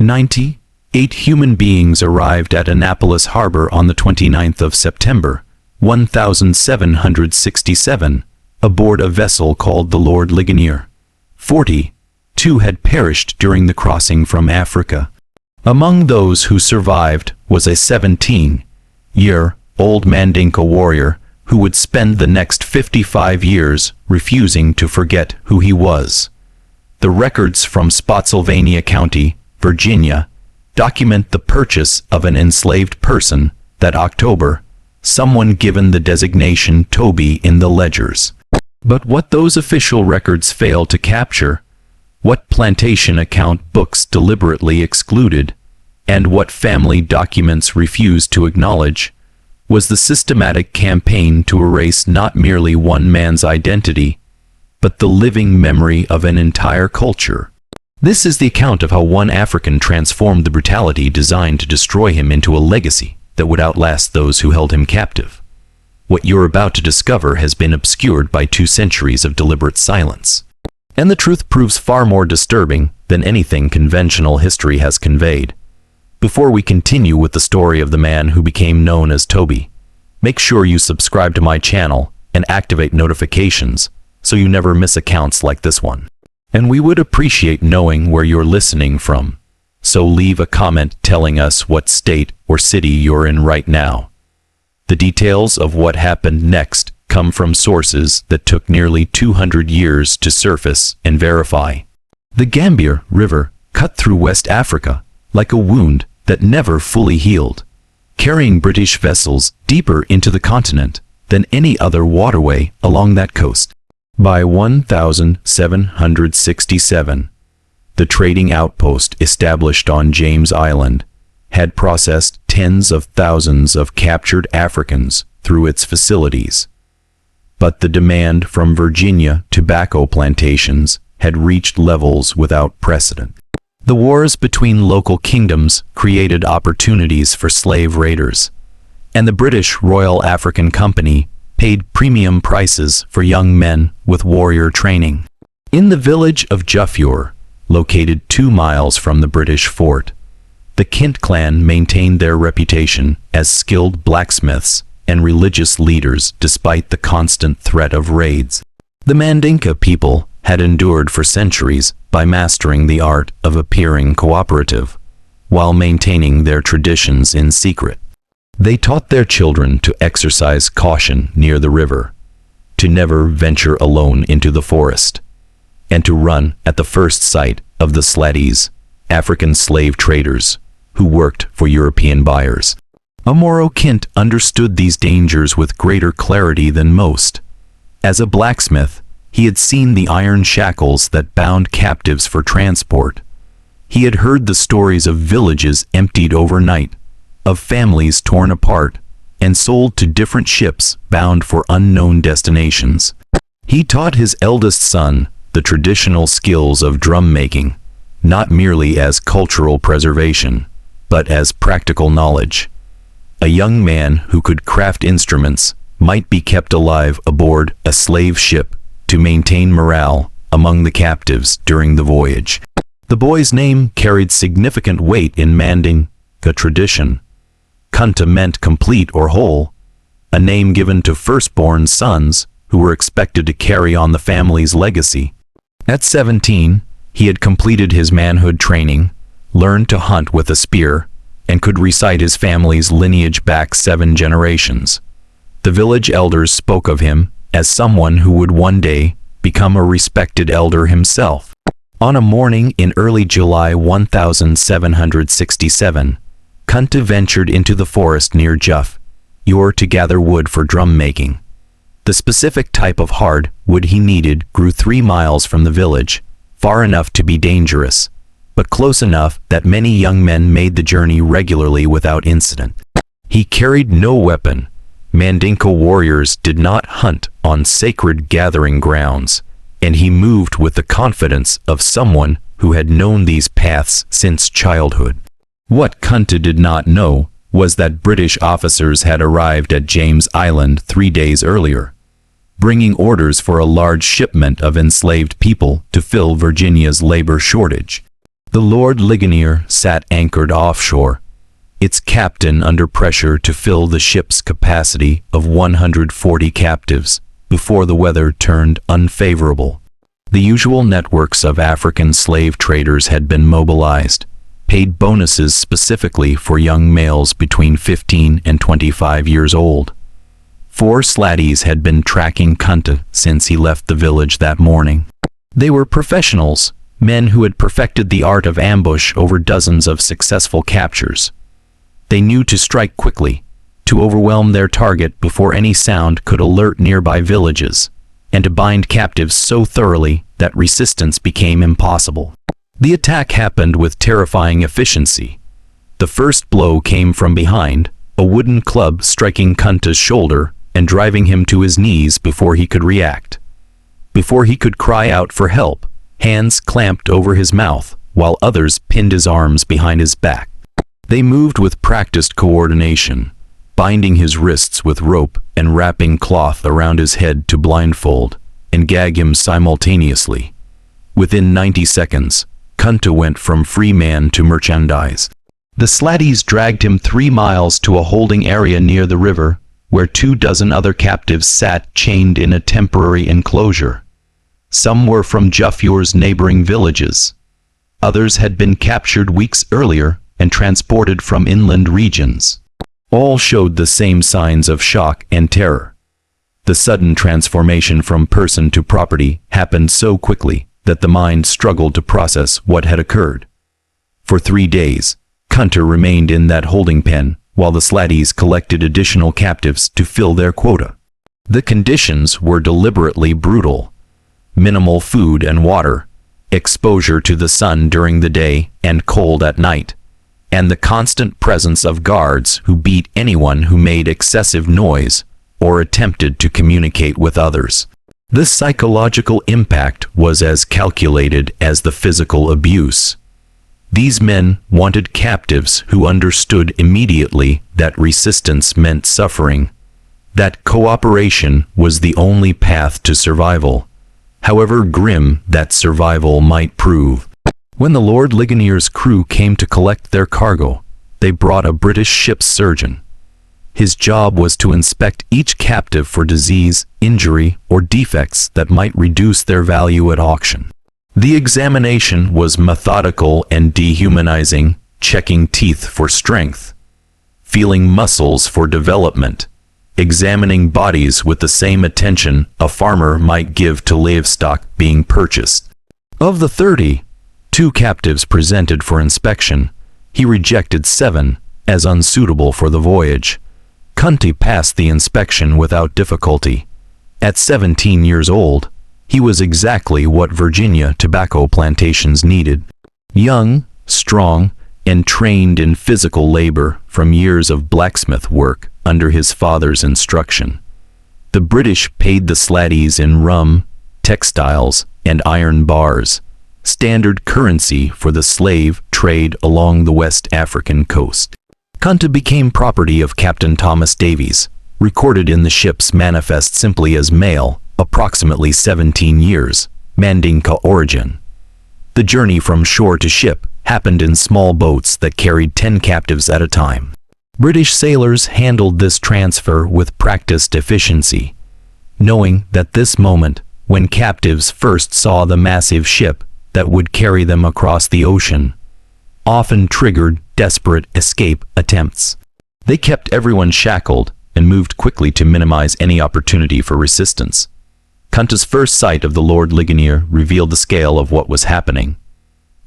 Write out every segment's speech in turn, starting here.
98 human beings arrived at Annapolis Harbor on the 29th of September, 1767, aboard a vessel called the Lord Ligonier. 42 had perished during the crossing from Africa. Among those who survived was a 17-year-old Mandinka warrior who would spend the next 55 years refusing to forget who he was. The records from Spotsylvania County, Virginia, document the purchase of an enslaved person that October, someone given the designation Toby in the ledgers. But what those official records fail to capture, what plantation account books deliberately excluded, and what family documents refused to acknowledge, was the systematic campaign to erase not merely one man's identity, but the living memory of an entire culture. This is the account of how one African transformed the brutality designed to destroy him into a legacy that would outlast those who held him captive. What you're about to discover has been obscured by 2 centuries of deliberate silence. And the truth proves far more disturbing than anything conventional history has conveyed. Before we continue with the story of the man who became known as Toby, make sure you subscribe to my channel and activate notifications so you never miss accounts like this one. And we would appreciate knowing where you're listening from. So leave a comment telling us what state or city you're in right now. The details of what happened next come from sources that took nearly 200 years to surface and verify. The Gambia River cut through West Africa like a wound that never fully healed, carrying British vessels deeper into the continent than any other waterway along that coast. By 1767, the trading outpost established on James Island had processed tens of thousands of captured Africans through its facilities. But the demand from Virginia tobacco plantations had reached levels without precedent. The wars between local kingdoms created opportunities for slave raiders, and the British Royal African Company paid premium prices for young men with warrior training. In the village of Juffior, located 2 miles from the British fort, the Kinte clan maintained their reputation as skilled blacksmiths and religious leaders despite the constant threat of raids. The Mandinka people had endured for centuries by mastering the art of appearing cooperative, while maintaining their traditions in secret. They taught their children to exercise caution near the river, to never venture alone into the forest, and to run at the first sight of the slatties, African slave traders, who worked for European buyers. Amoro Kinte understood these dangers with greater clarity than most. As a blacksmith, he had seen the iron shackles that bound captives for transport. He had heard the stories of villages emptied overnight, of families torn apart and sold to different ships bound for unknown destinations. He taught his eldest son the traditional skills of drum making, not merely as cultural preservation, but as practical knowledge. A young man who could craft instruments might be kept alive aboard a slave ship to maintain morale among the captives during the voyage. The boy's name carried significant weight in Mandinka tradition. Kunta meant complete or whole, a name given to firstborn sons who were expected to carry on the family's legacy. At 17, he had completed his manhood training, learned to hunt with a spear, and could recite his family's lineage back 7 generations. The village elders spoke of him as someone who would one day become a respected elder himself. On a morning in early July 1767, Kunta ventured into the forest near Juffior to gather wood for drum making. The specific type of hard wood he needed grew 3 miles from the village, far enough to be dangerous, but close enough that many young men made the journey regularly without incident. He carried no weapon. Mandinka warriors did not hunt on sacred gathering grounds, and he moved with the confidence of someone who had known these paths since childhood. What Kunta did not know was that British officers had arrived at James Island 3 days earlier, bringing orders for a large shipment of enslaved people to fill Virginia's labor shortage. The Lord Ligonier sat anchored offshore, its captain under pressure to fill the ship's capacity of 140 captives before the weather turned unfavorable. The usual networks of African slave traders had been mobilized, paid bonuses specifically for young males between 15 and 25 years old. 4 slatties had been tracking Kunta since he left the village that morning. They were professionals, men who had perfected the art of ambush over dozens of successful captures. They knew to strike quickly, to overwhelm their target before any sound could alert nearby villages, and to bind captives so thoroughly that resistance became impossible. The attack happened with terrifying efficiency. The first blow came from behind, a wooden club striking Kunta's shoulder and driving him to his knees before he could react. Before he could cry out for help, hands clamped over his mouth, while others pinned his arms behind his back. They moved with practiced coordination, binding his wrists with rope and wrapping cloth around his head to blindfold and gag him simultaneously. Within 90 seconds, Kunta went from free man to merchandise. The slatties dragged him 3 miles to a holding area near the river, where 24 other captives sat chained in a temporary enclosure. Some were from Jafur's neighboring villages. Others had been captured weeks earlier and transported from inland regions. All showed the same signs of shock and terror. The sudden transformation from person to property happened so quickly that the mind struggled to process what had occurred. For 3 days, Kunta remained in that holding pen while the slatties collected additional captives to fill their quota. The conditions were deliberately brutal. Minimal food and water, exposure to the sun during the day and cold at night, and the constant presence of guards who beat anyone who made excessive noise or attempted to communicate with others. The psychological impact was as calculated as the physical abuse. These men wanted captives who understood immediately that resistance meant suffering, that cooperation was the only path to survival, however grim that survival might prove. When the Lord Ligonier's crew came to collect their cargo, they brought a British ship's surgeon. His job was to inspect each captive for disease, injury, or defects that might reduce their value at auction. The examination was methodical and dehumanizing, checking teeth for strength, feeling muscles for development, examining bodies with the same attention a farmer might give to livestock being purchased. Of the 30, 2 captives presented for inspection, he rejected 7 as unsuitable for the voyage. Kunta passed the inspection without difficulty. At 17 years old, he was exactly what Virginia tobacco plantations needed. Young, strong, and trained in physical labor from years of blacksmith work under his father's instruction. The British paid the slatties in rum, textiles, and iron bars, standard currency for the slave trade along the West African coast. Kunta became property of Captain Thomas Davies, recorded in the ship's manifest simply as male, approximately 17 years, Mandinka origin. The journey from shore to ship happened in small boats that carried 10 captives at a time. British sailors handled this transfer with practiced efficiency, knowing that this moment, when captives first saw the massive ship that would carry them across the ocean, often triggered desperate escape attempts. They kept everyone shackled and moved quickly to minimize any opportunity for resistance. Kunta's first sight of the Lord Ligonier revealed the scale of what was happening.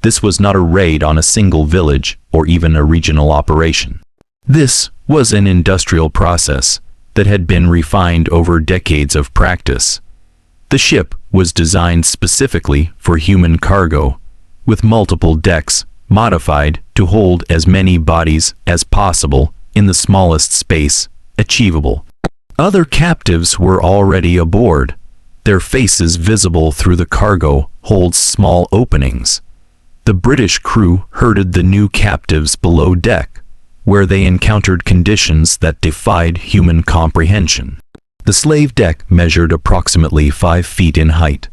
This was not a raid on a single village or even a regional operation. This was an industrial process that had been refined over decades of practice. The ship was designed specifically for human cargo, with multiple decks modified to hold as many bodies as possible in the smallest space achievable. Other captives were already aboard, their faces visible through the cargo hold's small openings. The British crew herded the new captives below deck, where they encountered conditions that defied human comprehension. The slave deck measured approximately 5 feet in height,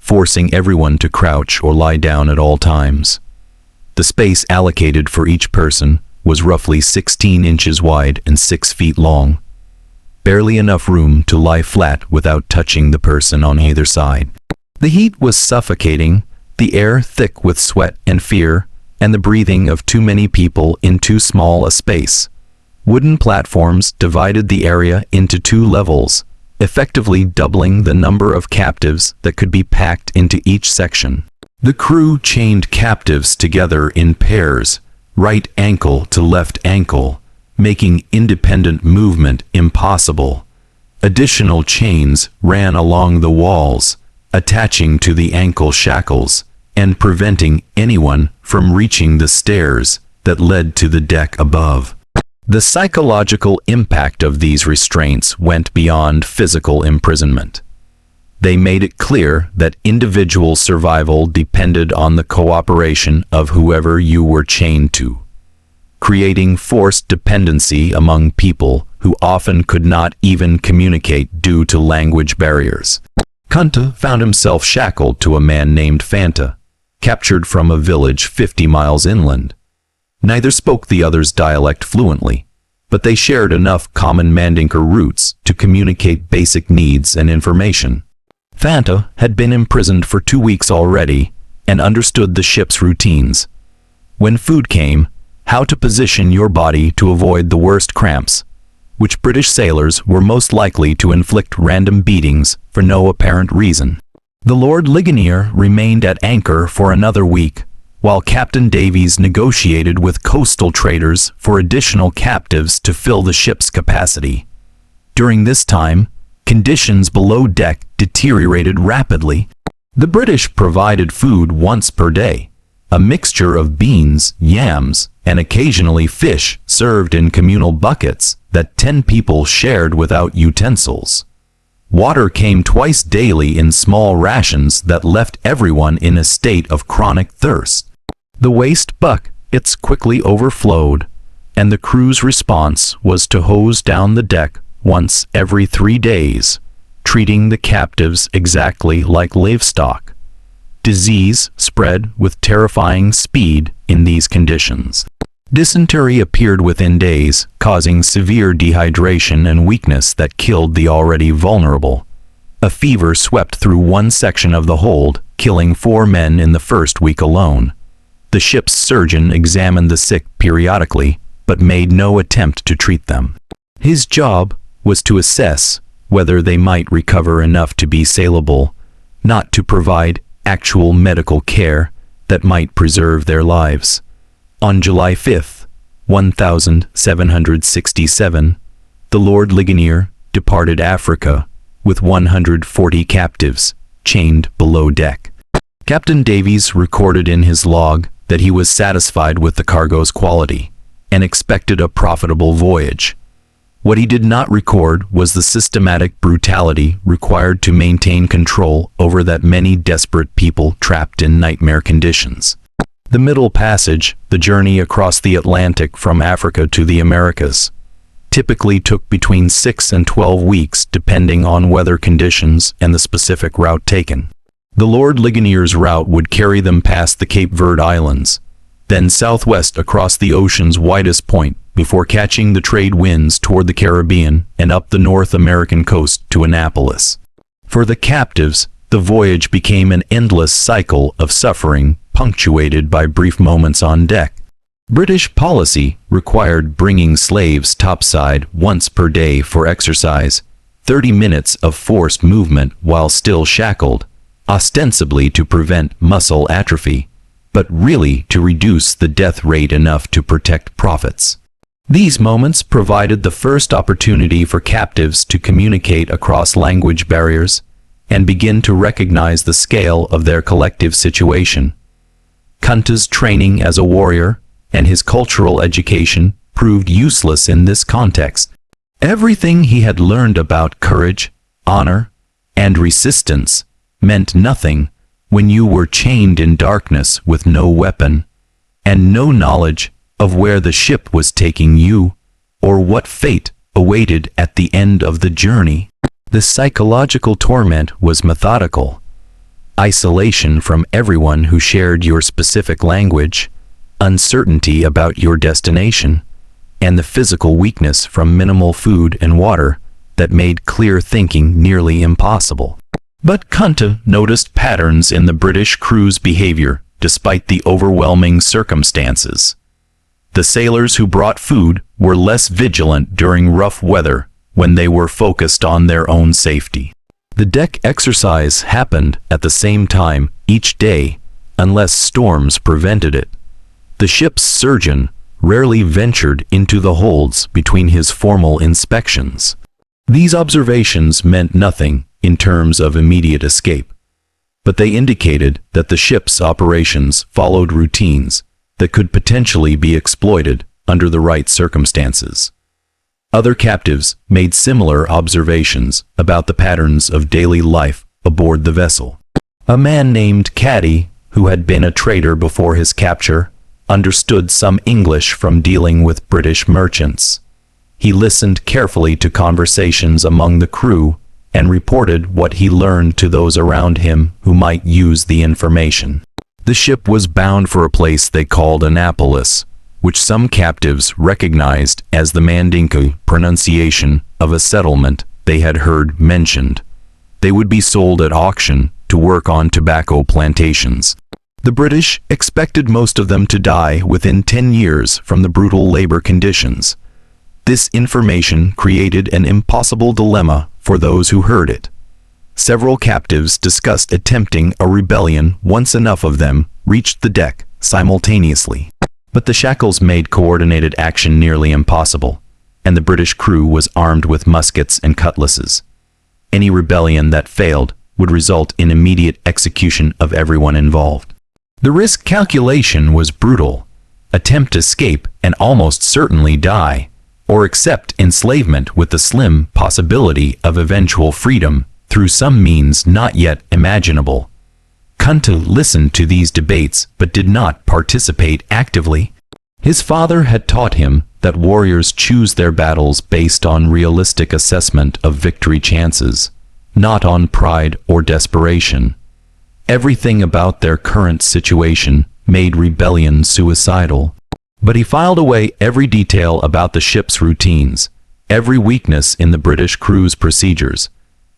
forcing everyone to crouch or lie down at all times. The space allocated for each person was roughly 16 inches wide and 6 feet long, barely enough room to lie flat without touching the person on either side. The heat was suffocating, the air thick with sweat and fear, and the breathing of too many people in too small a space. Wooden platforms divided the area into 2 levels, effectively doubling the number of captives that could be packed into each section. The crew chained captives together in pairs, right ankle to left ankle, making independent movement impossible. Additional chains ran along the walls, attaching to the ankle shackles and preventing anyone from reaching the stairs that led to the deck above. The psychological impact of these restraints went beyond physical imprisonment. They made it clear that individual survival depended on the cooperation of whoever you were chained to, creating forced dependency among people who often could not even communicate due to language barriers. Kunta found himself shackled to a man named Fanta, captured from a village 50 miles inland. Neither spoke the other's dialect fluently, but they shared enough common Mandinka roots to communicate basic needs and information. Fanta had been imprisoned for 2 weeks already and understood the ship's routines. When food came, how to position your body to avoid the worst cramps, which British sailors were most likely to inflict random beatings for no apparent reason. The Lord Ligonier remained at anchor for another week, while Captain Davies negotiated with coastal traders for additional captives to fill the ship's capacity. During this time, conditions below deck deteriorated rapidly. The British provided food once per day, a mixture of beans, yams, and occasionally fish served in communal buckets that 10 people shared without utensils. Water came twice daily in small rations that left everyone in a state of chronic thirst. The waste buckets quickly overflowed, and the crew's response was to hose down the deck once every 3 days, treating the captives exactly like livestock. Disease spread with terrifying speed in these conditions. Dysentery appeared within days, causing severe dehydration and weakness that killed the already vulnerable. A fever swept through one section of the hold, killing 4 men in the first week alone. The ship's surgeon examined the sick periodically, but made no attempt to treat them. His job was to assess whether they might recover enough to be sailable, not to provide actual medical care that might preserve their lives. On July 5, 1767, the Lord Ligonier departed Africa with 140 captives chained below deck. Captain Davies recorded in his log that he was satisfied with the cargo's quality and expected a profitable voyage. What he did not record was the systematic brutality required to maintain control over that many desperate people trapped in nightmare conditions. The Middle Passage, the journey across the Atlantic from Africa to the Americas, typically took between 6 and 12 weeks depending on weather conditions and the specific route taken. The Lord Ligonier's route would carry them past the Cape Verde Islands, then southwest across the ocean's widest point before catching the trade winds toward the Caribbean and up the North American coast to Annapolis. For the captives, the voyage became an endless cycle of suffering, punctuated by brief moments on deck. British policy required bringing slaves topside once per day for exercise, 30 minutes of forced movement while still shackled, ostensibly to prevent muscle atrophy, but really to reduce the death rate enough to protect profits. These moments provided the first opportunity for captives to communicate across language barriers and begin to recognize the scale of their collective situation. Kunta's training as a warrior and his cultural education proved useless in this context. Everything he had learned about courage, honor, and resistance meant nothing when you were chained in darkness with no weapon and no knowledge of where the ship was taking you or what fate awaited at the end of the journey. The psychological torment was methodical. Isolation from everyone who shared your specific language, uncertainty about your destination, and the physical weakness from minimal food and water that made clear thinking nearly impossible. But Kunta noticed patterns in the British crew's behavior despite the overwhelming circumstances. The sailors who brought food were less vigilant during rough weather when they were focused on their own safety. The deck exercise happened at the same time each day, unless storms prevented it. The ship's surgeon rarely ventured into the holds between his formal inspections. These observations meant nothing in terms of immediate escape, but they indicated that the ship's operations followed routines that could potentially be exploited under the right circumstances. Other captives made similar observations about the patterns of daily life aboard the vessel. A man named Caddy, who had been a trader before his capture, understood some English from dealing with British merchants. He listened carefully to conversations among the crew and reported what he learned to those around him who might use the information. The ship was bound for a place they called Annapolis, which some captives recognized as the Mandinka pronunciation of a settlement they had heard mentioned. They would be sold at auction to work on tobacco plantations. The British expected most of them to die within 10 years from the brutal labor conditions. This information created an impossible dilemma for those who heard it. Several captives discussed attempting a rebellion once enough of them reached the deck simultaneously. But the shackles made coordinated action nearly impossible, and the British crew was armed with muskets and cutlasses. Any rebellion that failed would result in immediate execution of everyone involved. The risk calculation was brutal. Attempt escape and almost certainly die, or accept enslavement with the slim possibility of eventual freedom through some means not yet imaginable. Kunta listened to these debates but did not participate actively. His father had taught him that warriors choose their battles based on realistic assessment of victory chances, not on pride or desperation. Everything about their current situation made rebellion suicidal. But he filed away every detail about the ship's routines, every weakness in the British crew's procedures,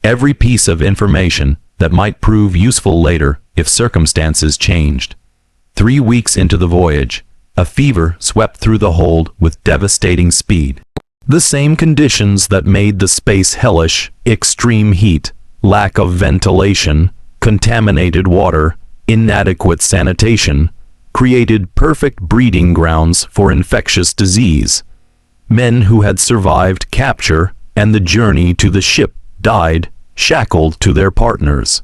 every piece of information that might prove useful later if circumstances changed. 3 weeks into the voyage, a fever swept through the hold with devastating speed. The same conditions that made the space hellish: extreme heat, lack of ventilation, contaminated water, inadequate sanitation, created perfect breeding grounds for infectious disease. Men who had survived capture and the journey to the ship died, shackled to their partners.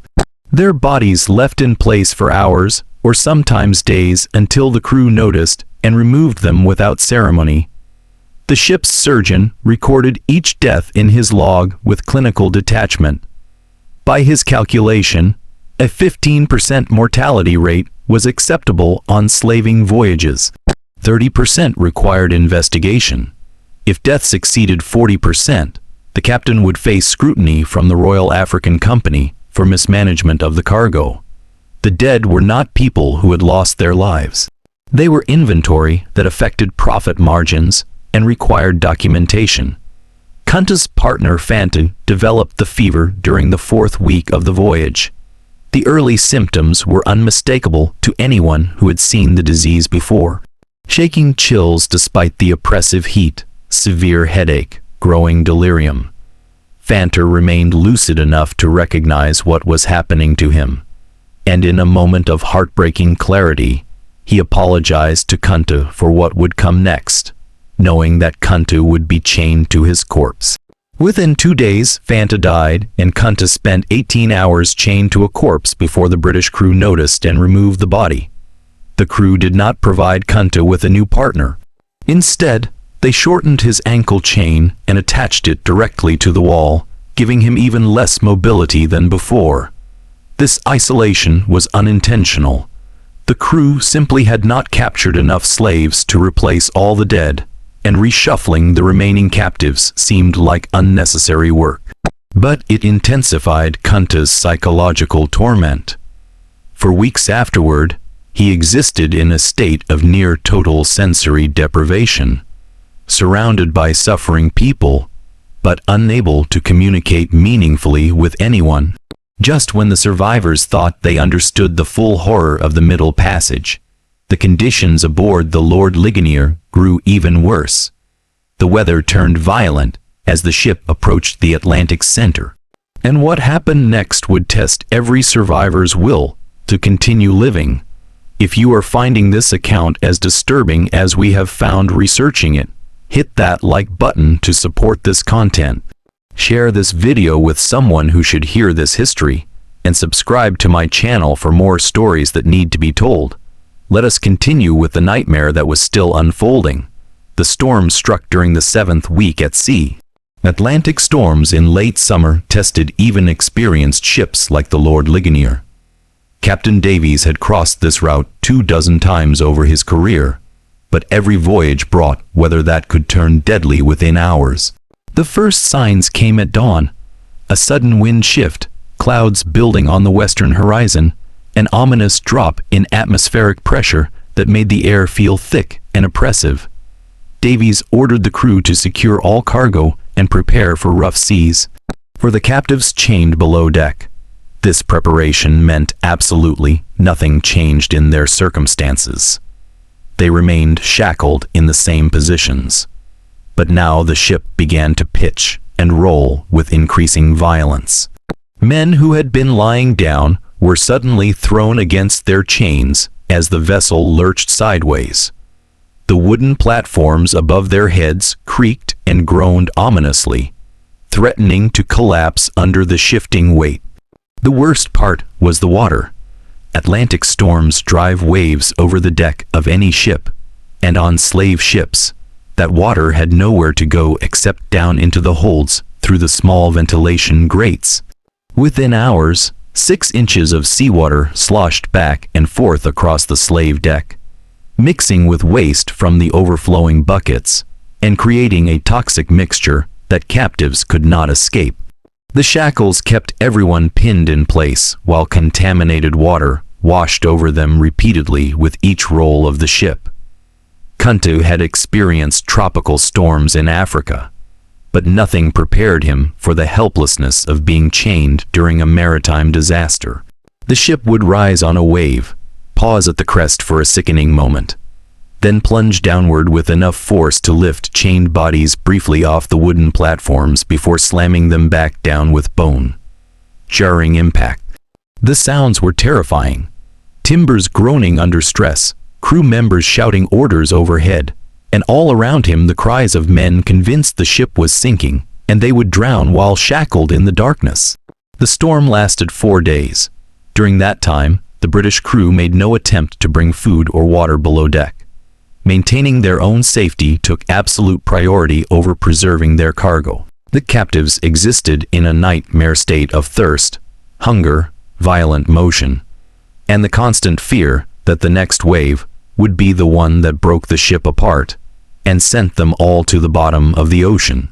Their bodies left in place for hours, or sometimes days, until the crew noticed and removed them without ceremony. The ship's surgeon recorded each death in his log with clinical detachment. By his calculation, a 15% mortality rate was acceptable on slaving voyages. 30% required investigation. If deaths exceeded 40%, the captain would face scrutiny from the Royal African Company for mismanagement of the cargo. The dead were not people who had lost their lives. They were inventory that affected profit margins and required documentation. Kunta's partner Fanta developed the fever during the 4th week of the voyage. The early symptoms were unmistakable to anyone who had seen the disease before. Shaking chills despite the oppressive heat, severe headache, growing delirium. Fanta remained lucid enough to recognize what was happening to him, and in a moment of heartbreaking clarity, he apologized to Kunta for what would come next, knowing that Kunta would be chained to his corpse. Within 2 days, Fanta died, and Kunta spent 18 hours chained to a corpse before the British crew noticed and removed the body. The crew did not provide Kunta with a new partner. Instead, they shortened his ankle chain and attached it directly to the wall, giving him even less mobility than before. This isolation was unintentional. The crew simply had not captured enough slaves to replace all the dead, and reshuffling the remaining captives seemed like unnecessary work. But it intensified Kunta's psychological torment. For weeks afterward, He existed in a state of near total sensory deprivation, surrounded by suffering people, but unable to communicate meaningfully with anyone. Just when the survivors thought they understood the full horror of the Middle Passage, the conditions aboard the Lord Ligonier grew even worse. The weather turned violent as the ship approached the Atlantic center. And what happened next would test every survivor's will to continue living. If you are finding this account as disturbing as we have found researching it, hit that like button to support this content. Share this video with someone who should hear this history, and subscribe to my channel for more stories that need to be told. Let us continue with the nightmare that was still unfolding. The storm struck during the 7th week at sea. Atlantic storms in late summer tested even experienced ships like the Lord Ligonier. Captain Davies had crossed this route 24 times over his career, but every voyage brought weather that could turn deadly within hours. The first signs came at dawn: a sudden wind shift, clouds building on the western horizon, an ominous drop in atmospheric pressure that made the air feel thick and oppressive. Davies ordered the crew to secure all cargo and prepare for rough seas. For the captives chained below deck, this preparation meant absolutely nothing changed in their circumstances. They remained shackled in the same positions. But now the ship began to pitch and roll with increasing violence. Men who had been lying down were suddenly thrown against their chains as the vessel lurched sideways. The wooden platforms above their heads creaked and groaned ominously, threatening to collapse under the shifting weight. The worst part was the water. Atlantic storms drive waves over the deck of any ship, and on slave ships, that water had nowhere to go except down into the holds through the small ventilation grates. Within hours, 6 inches of seawater sloshed back and forth across the slave deck, mixing with waste from the overflowing buckets, and creating a toxic mixture that captives could not escape. The shackles kept everyone pinned in place while contaminated water washed over them repeatedly with each roll of the ship. Kunta had experienced tropical storms in Africa, but nothing prepared him for the helplessness of being chained during a maritime disaster. The ship would rise on a wave, pause at the crest for a sickening moment, then plunge downward with enough force to lift chained bodies briefly off the wooden platforms before slamming them back down with bone-jarring impact. The sounds were terrifying. Timbers groaning under stress, crew members shouting orders overhead, and all around him the cries of men convinced the ship was sinking, and they would drown while shackled in the darkness. The storm lasted 4 days. During that time, the British crew made no attempt to bring food or water below deck. Maintaining their own safety took absolute priority over preserving their cargo. The captives existed in a nightmare state of thirst, hunger, violent motion, and the constant fear that the next wave would be the one that broke the ship apart and sent them all to the bottom of the ocean.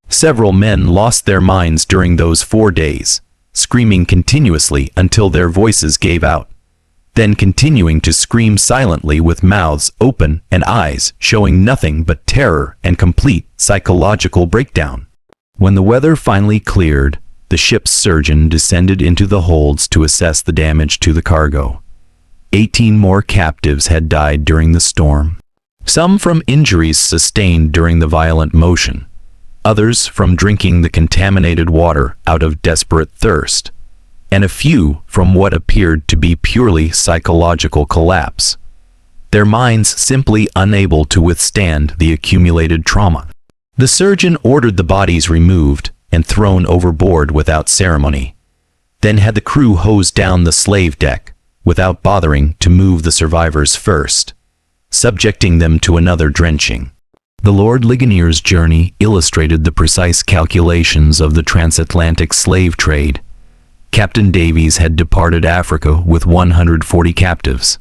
Several men lost their minds during those 4 days, screaming continuously until their voices gave out, then continuing to scream silently with mouths open and eyes showing nothing but terror and complete psychological breakdown. When the weather finally cleared, the ship's surgeon descended into the holds to assess the damage to the cargo. 18 more captives had died during the storm. Some from injuries sustained during the violent motion, others from drinking the contaminated water out of desperate thirst, and a few from what appeared to be purely psychological collapse, their minds simply unable to withstand the accumulated trauma. The surgeon ordered the bodies removed and thrown overboard without ceremony, then had the crew hose down the slave deck without bothering to move the survivors first, subjecting them to another drenching. The Lord Ligonier's journey illustrated the precise calculations of the transatlantic slave trade. Captain Davies had departed Africa with 140 captives.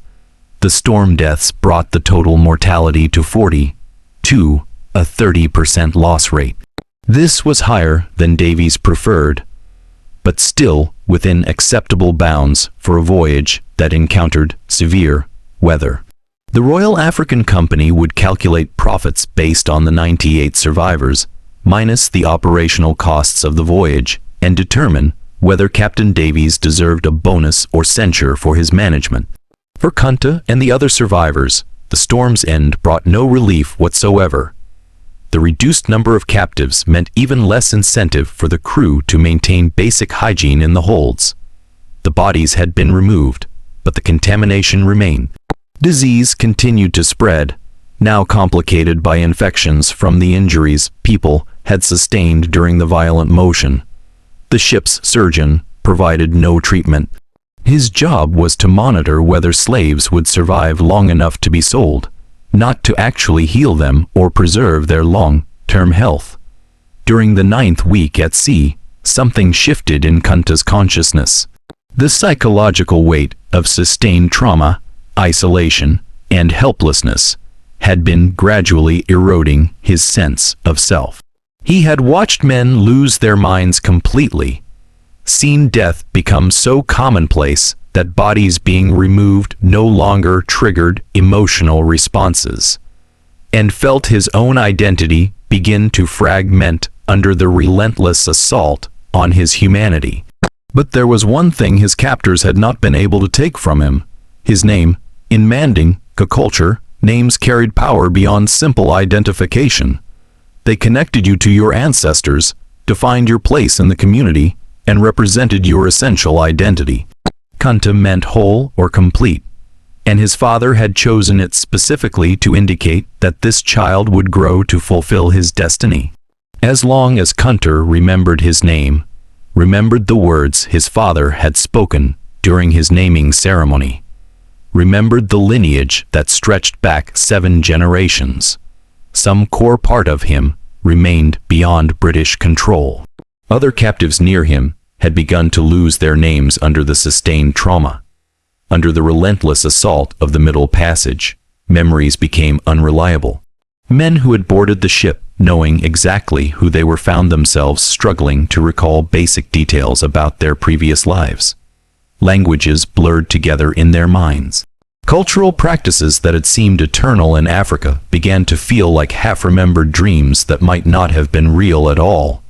The storm deaths brought the total mortality to 42, a 30% loss rate. This was higher than Davies preferred, but still within acceptable bounds for a voyage that encountered severe weather. The Royal African Company would calculate profits based on the 98 survivors, minus the operational costs of the voyage, and determine whether Captain Davies deserved a bonus or censure for his management. For Kunta and the other survivors, the storm's end brought no relief whatsoever. The reduced number of captives meant even less incentive for the crew to maintain basic hygiene in the holds. The bodies had been removed, but the contamination remained. Disease continued to spread, now complicated by infections from the injuries people had sustained during the violent motion. The ship's surgeon provided no treatment. His job was to monitor whether slaves would survive long enough to be sold, not to actually heal them or preserve their long-term health. During the 9th week at sea, something shifted in Kunta's consciousness. The psychological weight of sustained trauma, isolation, and helplessness had been gradually eroding his sense of self. He had watched men lose their minds completely, seen death become so commonplace that bodies being removed no longer triggered emotional responses, and felt his own identity begin to fragment under the relentless assault on his humanity. But there was one thing his captors had not been able to take from him: his name. In Mandinka culture, names carried power beyond simple identification. They connected you to your ancestors, defined your place in the community, and represented your essential identity. Kunta meant whole or complete, and his father had chosen it specifically to indicate that this child would grow to fulfill his destiny. As long as Kunta remembered his name, remembered the words his father had spoken during his naming ceremony, remembered the lineage that stretched back 7 generations, some core part of him remained beyond British control. Other captives near him had begun to lose their names under the sustained trauma. Under the relentless assault of the Middle Passage, memories became unreliable. Men who had boarded the ship, knowing exactly who they were, found themselves struggling to recall basic details about their previous lives. Languages blurred together in their minds. Cultural practices that had seemed eternal in Africa began to feel like half-remembered dreams that might not have been real at all.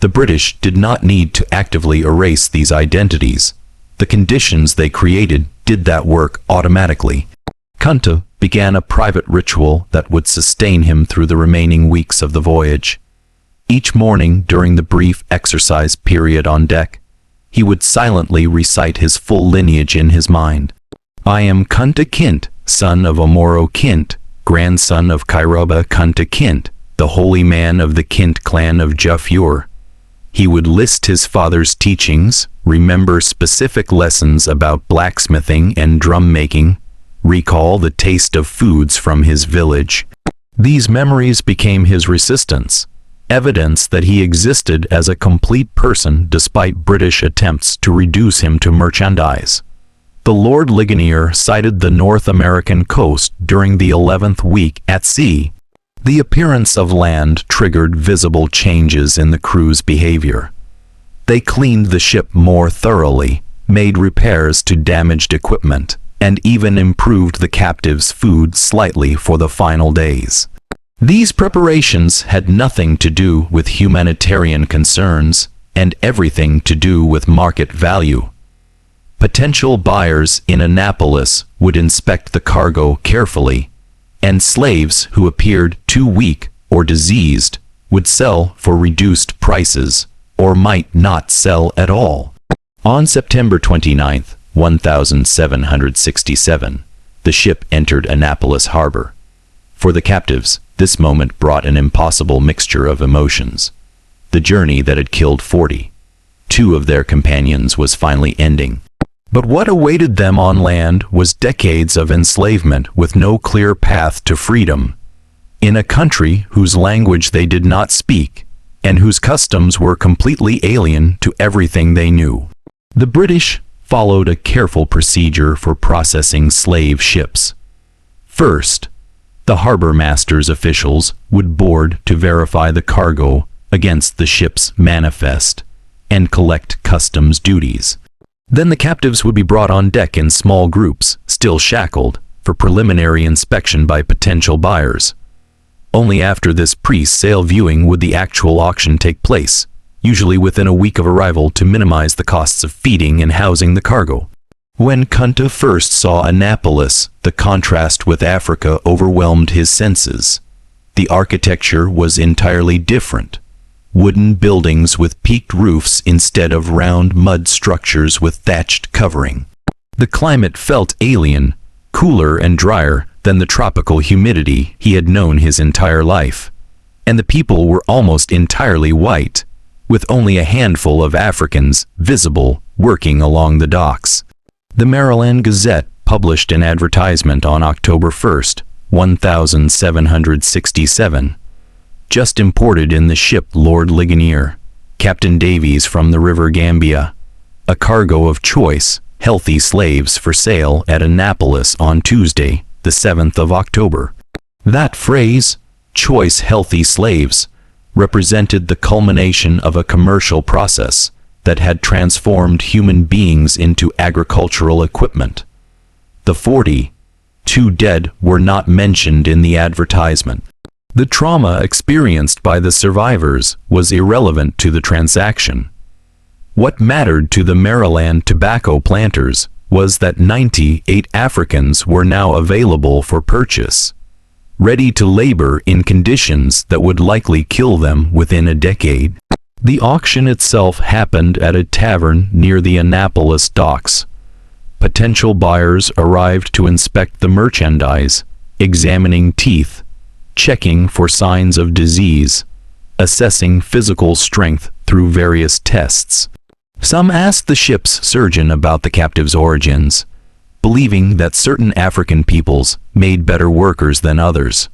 The British did not need to actively erase these identities. The conditions they created did that work automatically. Kunta began a private ritual that would sustain him through the remaining weeks of the voyage. Each morning during the brief exercise period on deck, he would silently recite his full lineage in his mind. I am Kunta Kinte, son of Omoro Kinte, grandson of Kairoba Kunta Kinte, the holy man of the Kinte clan of Jafur. He would list his father's teachings, remember specific lessons about blacksmithing and drum making, recall the taste of foods from his village. These memories became his resistance, evidence that he existed as a complete person despite British attempts to reduce him to merchandise. The Lord Ligonier sighted the North American coast during the 11th week at sea. The appearance of land triggered visible changes in the crew's behavior. They cleaned the ship more thoroughly, made repairs to damaged equipment, and even improved the captives' food slightly for the final days. These preparations had nothing to do with humanitarian concerns and everything to do with market value. Potential buyers in Annapolis would inspect the cargo carefully, and slaves who appeared too weak or diseased would sell for reduced prices or might not sell at all. On September 29, 1767, the ship entered Annapolis Harbor. For the captives, this moment brought an impossible mixture of emotions. The journey that had killed 42 of their companions was finally ending. But what awaited them on land was decades of enslavement with no clear path to freedom, in a country whose language they did not speak, and whose customs were completely alien to everything they knew. The British followed a careful procedure for processing slave ships. First, the harbor master's officials would board to verify the cargo against the ship's manifest and collect customs duties. Then the captives would be brought on deck in small groups, still shackled, for preliminary inspection by potential buyers. Only after this pre-sale viewing would the actual auction take place, usually within a week of arrival to minimize the costs of feeding and housing the cargo. When Kunta first saw Annapolis, the contrast with Africa overwhelmed his senses. The architecture was entirely different. Wooden buildings with peaked roofs instead of round mud structures with thatched covering. The climate felt alien, cooler and drier than the tropical humidity he had known his entire life. And the people were almost entirely white, with only a handful of Africans visible working along the docks. The Maryland Gazette published an advertisement on October 1st, 1767. Just imported in the ship Lord Ligonier, Captain Davies from the River Gambia. A cargo of choice, healthy slaves for sale at Annapolis on Tuesday, the 7th of October. That phrase, choice healthy slaves, represented the culmination of a commercial process that had transformed human beings into agricultural equipment. The 42 dead were not mentioned in the advertisement. The trauma experienced by the survivors was irrelevant to the transaction. What mattered to the Maryland tobacco planters was that 98 Africans were now available for purchase, ready to labor in conditions that would likely kill them within a decade. The auction itself happened at a tavern near the Annapolis docks. Potential buyers arrived to inspect the merchandise, examining teeth, checking for signs of disease, assessing physical strength through various tests. Some asked the ship's surgeon about the captives' origins, believing that certain African peoples made better workers than others.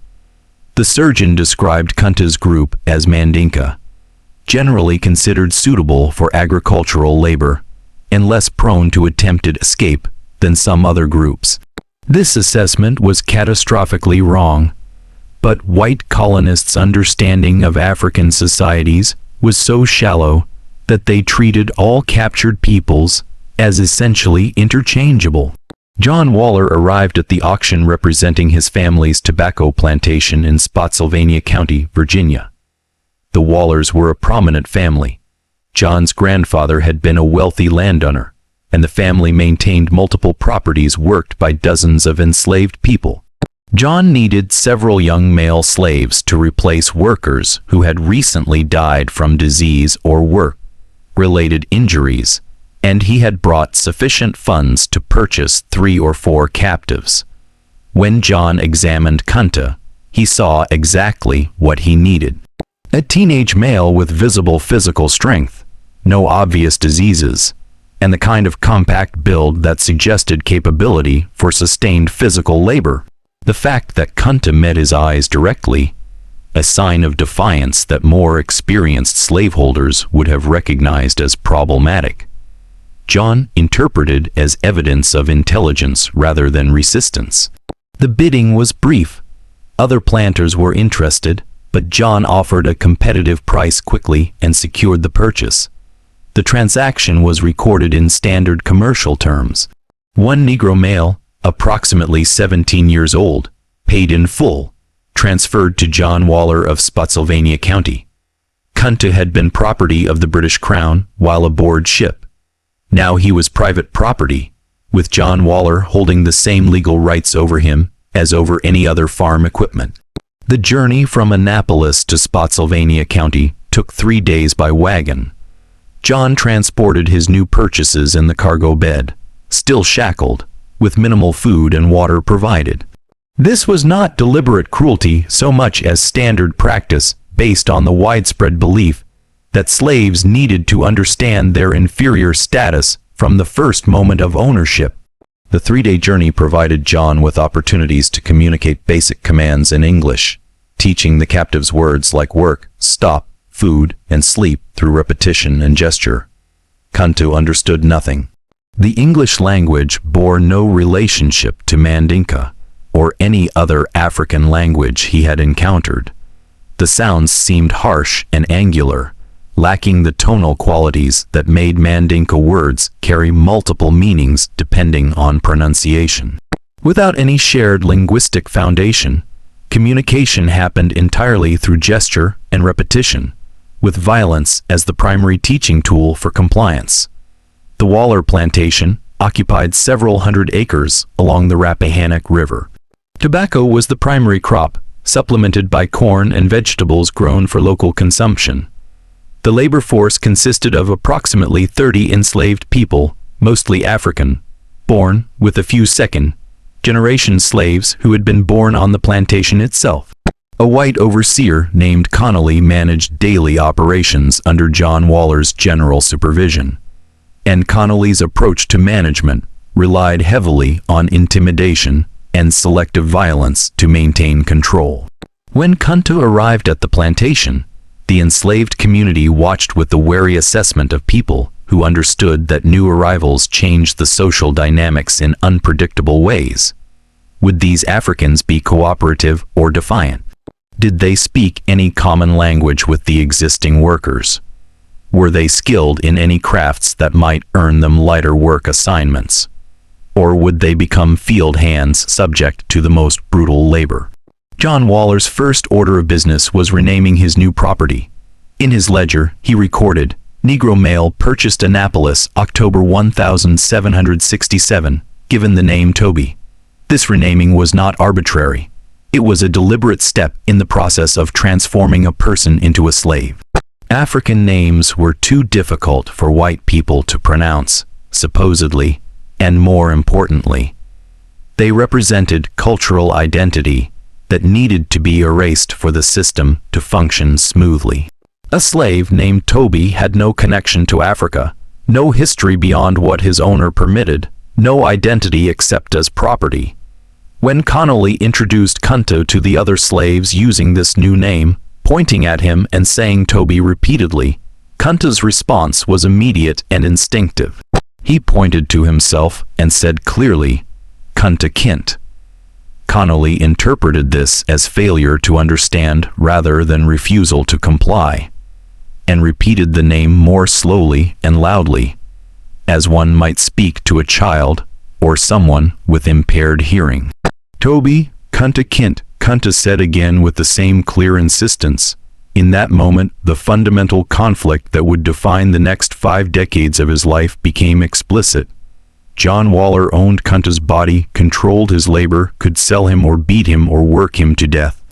The surgeon described Kunta's group as Mandinka, generally considered suitable for agricultural labor, and less prone to attempted escape than some other groups. This assessment was catastrophically wrong, but white colonists' understanding of African societies was so shallow that they treated all captured peoples as essentially interchangeable. John Waller arrived at the auction representing his family's tobacco plantation in Spotsylvania County, Virginia. The Wallers were a prominent family. John's grandfather had been a wealthy landowner, and the family maintained multiple properties worked by dozens of enslaved people. John needed several young male slaves to replace workers who had recently died from disease or work-related injuries, and he had brought sufficient funds to purchase 3 or 4 captives. When John examined Kunta, he saw exactly what he needed. A teenage male with visible physical strength, no obvious diseases, and the kind of compact build that suggested capability for sustained physical labor. The fact that Kunta met his eyes directly, a sign of defiance that more experienced slaveholders would have recognized as problematic, John interpreted as evidence of intelligence rather than resistance. The bidding was brief. Other planters were interested, but John offered a competitive price quickly and secured the purchase. The transaction was recorded in standard commercial terms. One Negro male, approximately 17 years old, paid in full, transferred to John Waller of Spotsylvania County. Kunta had been property of the British Crown while aboard ship. Now he was private property, with John Waller holding the same legal rights over him as over any other farm equipment. The journey from Annapolis to Spotsylvania County took 3 days by wagon. John transported his new purchases in the cargo bed, still shackled, with minimal food and water provided. This was not deliberate cruelty so much as standard practice based on the widespread belief that slaves needed to understand their inferior status from the first moment of ownership. The 3-day journey provided John with opportunities to communicate basic commands in English, teaching the captives words like work, stop, food, and sleep through repetition and gesture. Kunta understood nothing. The English language bore no relationship to Mandinka or any other African language he had encountered. The sounds seemed harsh and angular, lacking the tonal qualities that made Mandinka words carry multiple meanings depending on pronunciation. Without any shared linguistic foundation, communication happened entirely through gesture and repetition, with violence as the primary teaching tool for compliance. The Waller plantation occupied several hundred acres along the Rappahannock River. Tobacco was the primary crop, supplemented by corn and vegetables grown for local consumption. The labor force consisted of approximately 30 enslaved people, mostly African, born, with a few second-generation slaves who had been born on the plantation itself. A white overseer named Connolly managed daily operations under John Waller's general supervision, and Connolly's approach to management relied heavily on intimidation and selective violence to maintain control. When Kunta arrived at the plantation, the enslaved community watched with the wary assessment of people who understood that new arrivals changed the social dynamics in unpredictable ways. Would these Africans be cooperative or defiant? Did they speak any common language with the existing workers? Were they skilled in any crafts that might earn them lighter work assignments? Or would they become field hands subject to the most brutal labor? John Waller's first order of business was renaming his new property. In his ledger, he recorded, "Negro male purchased Annapolis, October 1767, given the name Toby." This renaming was not arbitrary. It was a deliberate step in the process of transforming a person into a slave. African names were too difficult for white people to pronounce, supposedly, and more importantly, they represented cultural identity that needed to be erased for the system to function smoothly. A slave named Toby had no connection to Africa, no history beyond what his owner permitted, no identity except as property. When Connolly introduced Kunta to the other slaves using this new name, pointing at him and saying Toby repeatedly, Kunta's response was immediate and instinctive. He pointed to himself and said clearly, "Kunta Kinte." Connolly interpreted this as failure to understand rather than refusal to comply, and repeated the name more slowly and loudly, as one might speak to a child or someone with impaired hearing. "Toby, Kunta Kinte," Kunta said again with the same clear insistence. In that moment, the fundamental conflict that would define the next 5 decades of his life became explicit. John Waller owned Kunta's body, controlled his labor, could sell him or beat him or work him to death.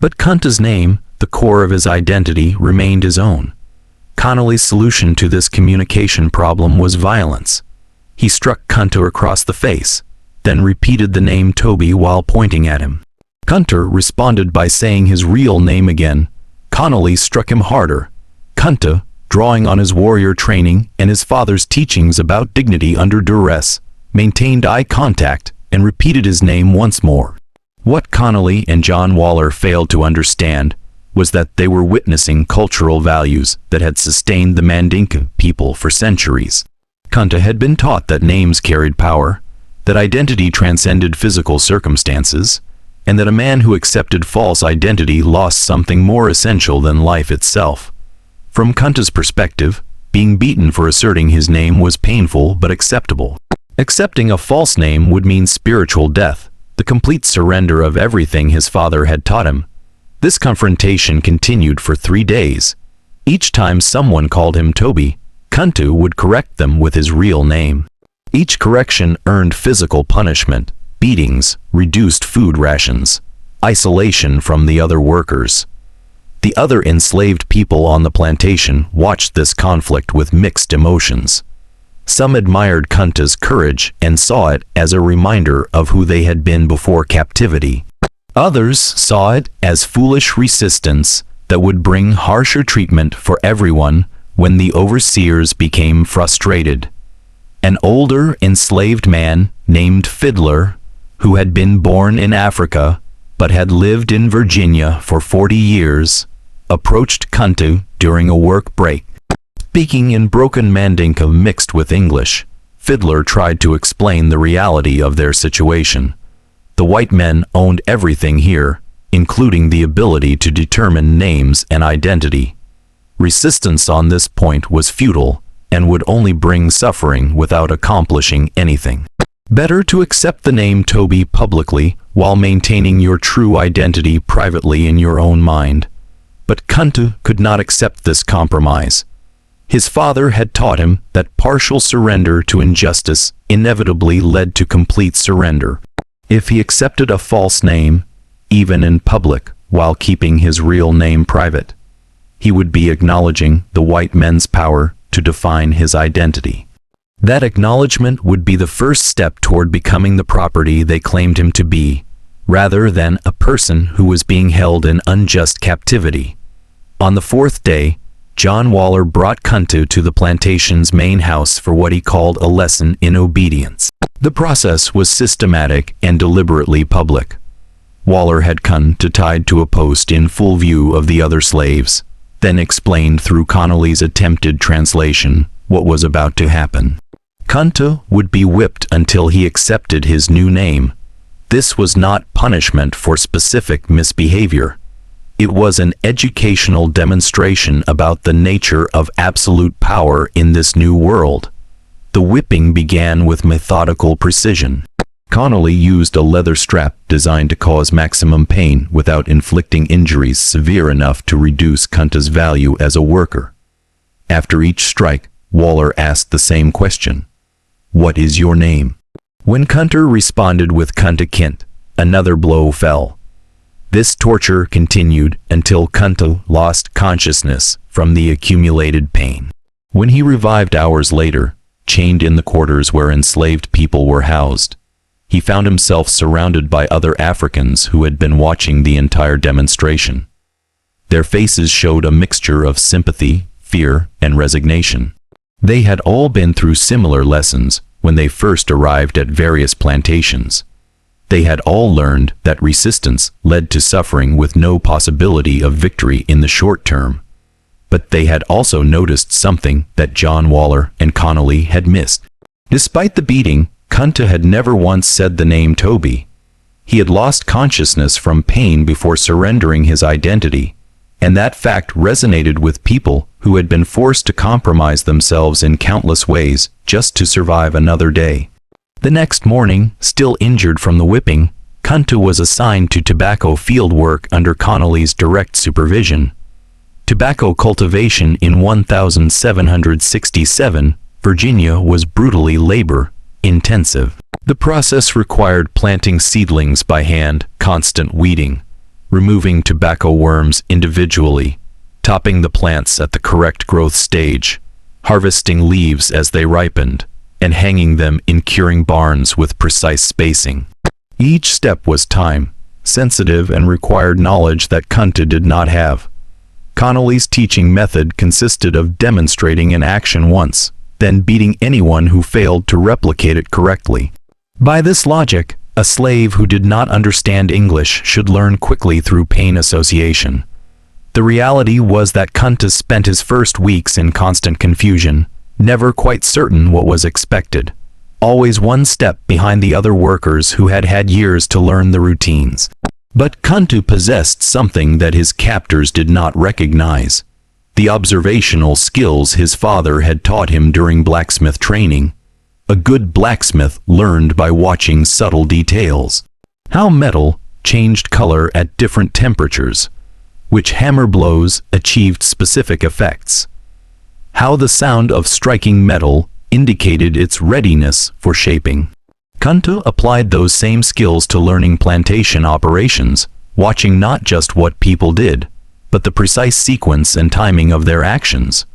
But Kunta's name, the core of his identity, remained his own. Connolly's solution to this communication problem was violence. He struck Kunta across the face, then repeated the name Toby while pointing at him. Kunta responded by saying his real name again. Connolly struck him harder. Kunta, drawing on his warrior training and his father's teachings about dignity under duress, maintained eye contact and repeated his name once more. What Connolly and John Waller failed to understand was that they were witnessing cultural values that had sustained the Mandinka people for centuries. Kunta had been taught that names carried power, that identity transcended physical circumstances, and that a man who accepted false identity lost something more essential than life itself. From Kunta's perspective, being beaten for asserting his name was painful but acceptable. Accepting a false name would mean spiritual death, the complete surrender of everything his father had taught him. This confrontation continued for 3 days. Each time someone called him Toby, Kunta would correct them with his real name. Each correction earned physical punishment, beatings, reduced food rations, isolation from the other workers. The other enslaved people on the plantation watched this conflict with mixed emotions. Some admired Kunta's courage and saw it as a reminder of who they had been before captivity. Others saw it as foolish resistance that would bring harsher treatment for everyone when the overseers became frustrated. An older enslaved man named Fiddler, who had been born in Africa but had lived in Virginia for 40 years, approached Kunta during a work break. Speaking in broken Mandinka mixed with English, Fiddler tried to explain the reality of their situation. The white men owned everything here, including the ability to determine names and identity. Resistance on this point was futile and would only bring suffering without accomplishing anything. Better to accept the name Toby publicly while maintaining your true identity privately in your own mind. But Kunta could not accept this compromise. His father had taught him that partial surrender to injustice inevitably led to complete surrender. If he accepted a false name, even in public, while keeping his real name private, he would be acknowledging the white men's power to define his identity. That acknowledgement would be the first step toward becoming the property they claimed him to be, rather than a person who was being held in unjust captivity. On the fourth day, John Waller brought Kunta to the plantation's main house for what he called a lesson in obedience. The process was systematic and deliberately public. Waller had Kunta tied to a post in full view of the other slaves, then explained through Connolly's attempted translation what was about to happen. Kunta would be whipped until he accepted his new name. This was not punishment for specific misbehavior. It was an educational demonstration about the nature of absolute power in this new world. The whipping began with methodical precision. Connolly used a leather strap designed to cause maximum pain without inflicting injuries severe enough to reduce Kunta's value as a worker. After each strike, Waller asked the same question. "What is your name?" When Kunta responded with Kunta Kinte, another blow fell. This torture continued until Kunta lost consciousness from the accumulated pain. When he revived hours later, chained in the quarters where enslaved people were housed, he found himself surrounded by other Africans who had been watching the entire demonstration. Their faces showed a mixture of sympathy, fear, and resignation. They had all been through similar lessons when they first arrived at various plantations. They had all learned that resistance led to suffering with no possibility of victory in the short term. But they had also noticed something that John Waller and Connolly had missed. Despite the beating, Kunta had never once said the name Toby. He had lost consciousness from pain before surrendering his identity, and that fact resonated with people who had been forced to compromise themselves in countless ways just to survive another day. The next morning, still injured from the whipping, Kunta was assigned to tobacco field work under Connolly's direct supervision. Tobacco cultivation in 1767, Virginia was brutally labor-intensive. The process required planting seedlings by hand, constant weeding, removing tobacco worms individually, topping the plants at the correct growth stage, harvesting leaves as they ripened, and hanging them in curing barns with precise spacing. Each step was time-sensitive and required knowledge that Kunta did not have. Connolly's teaching method consisted of demonstrating an action once, then beating anyone who failed to replicate it correctly. By this logic, a slave who did not understand English should learn quickly through pain association. The reality was that Kunta spent his first weeks in constant confusion, never quite certain what was expected, always one step behind the other workers who had had years to learn the routines. But Kunta possessed something that his captors did not recognize: the observational skills his father had taught him during blacksmith training. A good blacksmith learned by watching subtle details. How metal changed color at different temperatures, which hammer blows achieved specific effects, how the sound of striking metal indicated its readiness for shaping. Kunta applied those same skills to learning plantation operations, watching not just what people did, but the precise sequence and timing of their actions.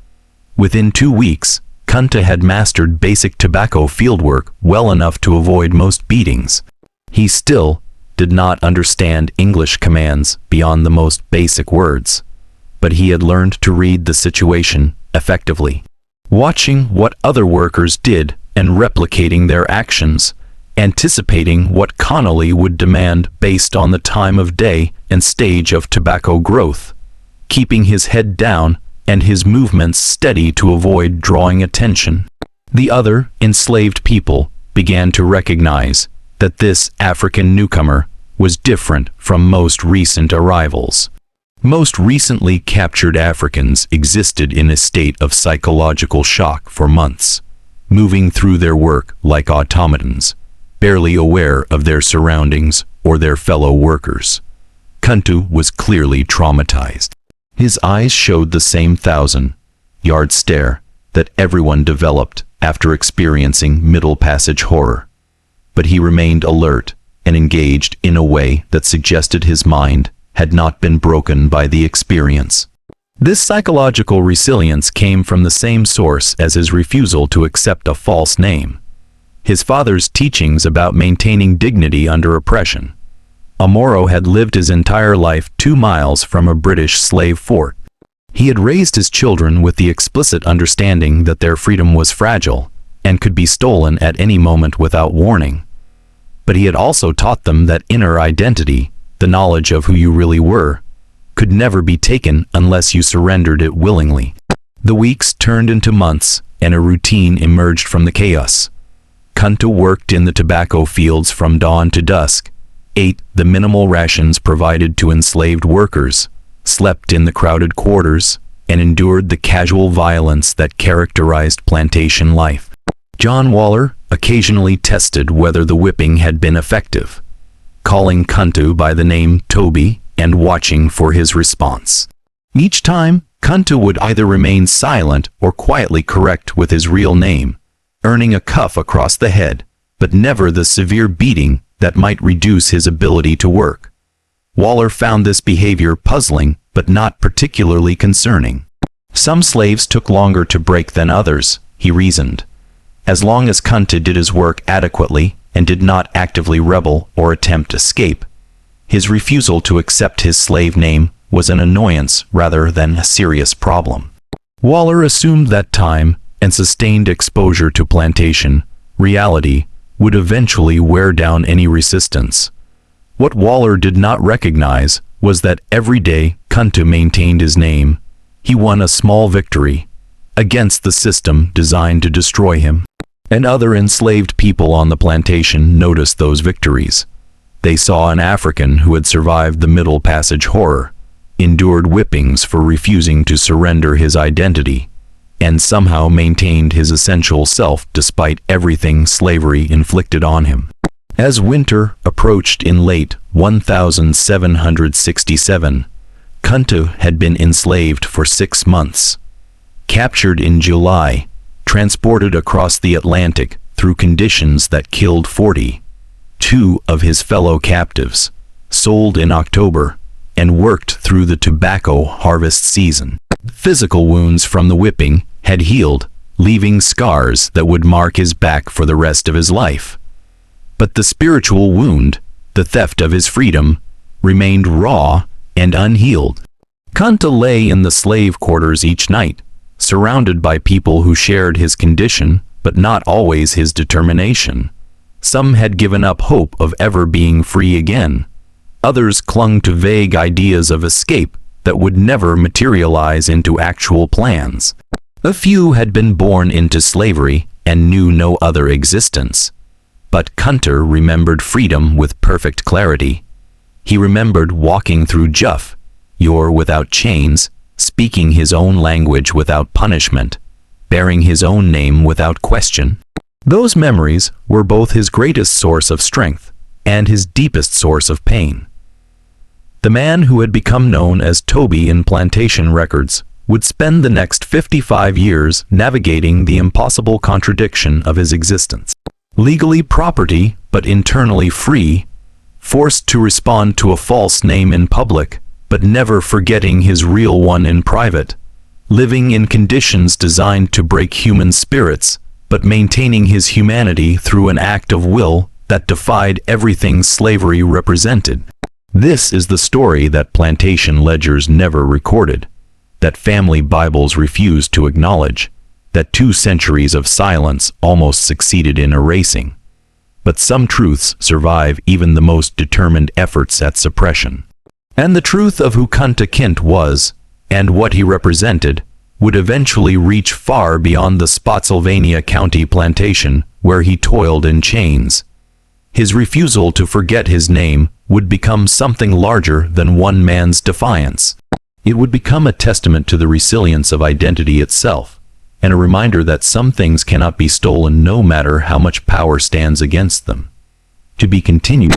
Within 2 weeks, Kunta had mastered basic tobacco fieldwork well enough to avoid most beatings. He still did not understand English commands beyond the most basic words, but he had learned to read the situation effectively. Watching what other workers did and replicating their actions, anticipating what Connolly would demand based on the time of day and stage of tobacco growth, keeping his head down and his movements steady to avoid drawing attention. The other enslaved people began to recognize that this African newcomer was different from most recent arrivals. Most recently captured Africans existed in a state of psychological shock for months, moving through their work like automatons, barely aware of their surroundings or their fellow workers. Kunta was clearly traumatized. His eyes showed the same 1,000-yard stare that everyone developed after experiencing Middle Passage horror. But he remained alert and engaged in a way that suggested his mind had not been broken by the experience. This psychological resilience came from the same source as his refusal to accept a false name: his father's teachings about maintaining dignity under oppression. Amoro had lived his entire life 2 miles from a British slave fort. He had raised his children with the explicit understanding that their freedom was fragile and could be stolen at any moment without warning. But he had also taught them that inner identity, the knowledge of who you really were, could never be taken unless you surrendered it willingly. The weeks turned into months, and a routine emerged from the chaos. Kunta worked in the tobacco fields from dawn to dusk, ate the minimal rations provided to enslaved workers, slept in the crowded quarters, and endured the casual violence that characterized plantation life. John Waller occasionally tested whether the whipping had been effective, calling Kunta by the name Toby and watching for his response. Each time, Kunta would either remain silent or quietly correct with his real name, earning a cuff across the head, but never the severe beating that might reduce his ability to work. Waller found this behavior puzzling but not particularly concerning. Some slaves took longer to break than others, he reasoned. As long as Kunta did his work adequately and did not actively rebel or attempt escape, his refusal to accept his slave name was an annoyance rather than a serious problem. Waller assumed that time and sustained exposure to plantation reality would eventually wear down any resistance. What Waller did not recognize was that every day Kunta maintained his name, he won a small victory against the system designed to destroy him. And other enslaved people on the plantation noticed those victories. They saw an African who had survived the Middle Passage horror, endured whippings for refusing to surrender his identity, and somehow maintained his essential self despite everything slavery inflicted on him. As winter approached in late 1767, Kunta had been enslaved for 6 months. Captured in July, transported across the Atlantic through conditions that killed 42 of his fellow captives, sold in October, and worked through the tobacco harvest season. Physical wounds from the whipping had healed, leaving scars that would mark his back for the rest of his life. But the spiritual wound, the theft of his freedom, remained raw and unhealed. Kunta lay in the slave quarters each night, surrounded by people who shared his condition, but not always his determination. Some had given up hope of ever being free again. Others clung to vague ideas of escape that would never materialize into actual plans. A few had been born into slavery and knew no other existence. But Kunta remembered freedom with perfect clarity. He remembered walking through Juff, without chains, speaking his own language without punishment, bearing his own name without question. Those memories were both his greatest source of strength and his deepest source of pain. The man who had become known as Toby in plantation records would spend the next 55 years navigating the impossible contradiction of his existence. Legally property, but internally free, forced to respond to a false name in public, but never forgetting his real one in private, living in conditions designed to break human spirits, but maintaining his humanity through an act of will that defied everything slavery represented. This is the story that plantation ledgers never recorded, that family Bibles refused to acknowledge, that 2 centuries of silence almost succeeded in erasing. But some truths survive even the most determined efforts at suppression. And the truth of who Kunta Kinte was, and what he represented, would eventually reach far beyond the Spotsylvania County plantation where he toiled in chains. His refusal to forget his name would become something larger than one man's defiance. It would become a testament to the resilience of identity itself, and a reminder that some things cannot be stolen no matter how much power stands against them. To be continued.